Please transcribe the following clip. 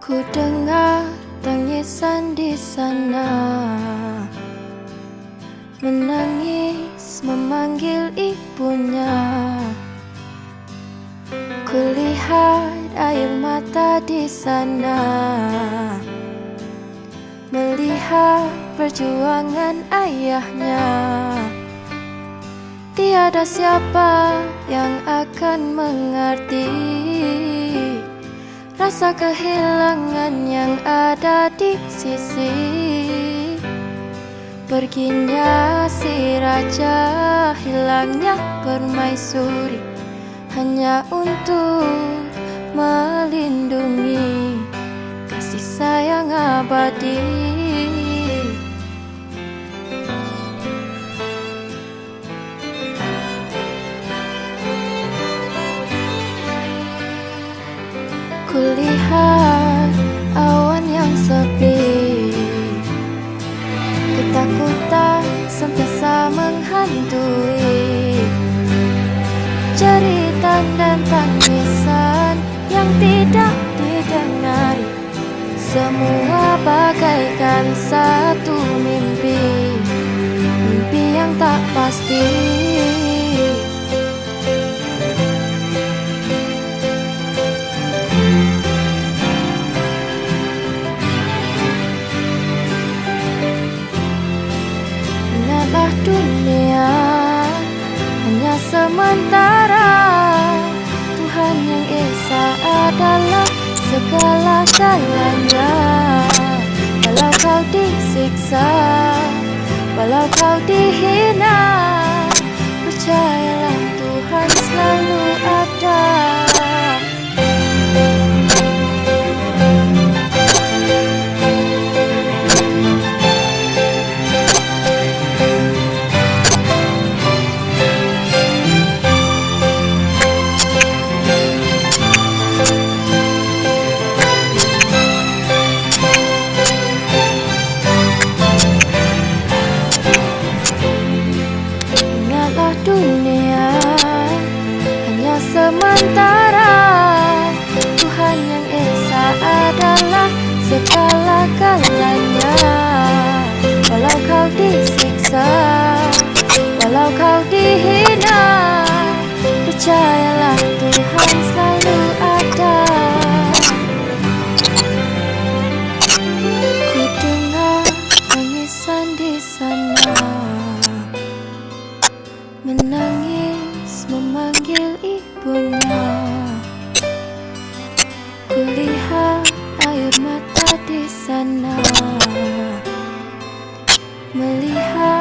Ku dengar tangisan di sana, menangis memanggil ibunya. Kulihat air mata di sana, melihat perjuangan ayahnya. Tiada siapa yang akan mengerti rasa kehilangan yang ada di sisi. Perginya si raja, hilangnya permaisuri, hanya untuk melindungi kasih sayang abadi. Kulihat awan yang sepi, ketakutan sentiasa menghantui, jeritan dan tangisan yang tidak didengari. Semua bagaikan satu mimpi, mimpi yang tak pasti. Dunia hanya sementara, Tuhan yang Esa adalah segala-galanya. Walau kau disiksa, walau kau dihina, percayalah Tuhan selalu ada. Sementara Tuhan yang Esa adalah segala-galanya. Walau kau disiksa, walau kau dihina, percayalah Tuhan selalu ada. Ku dengar tangisan di sana, menangis memanggil ibunya. Kulihat air mata di sana, melihat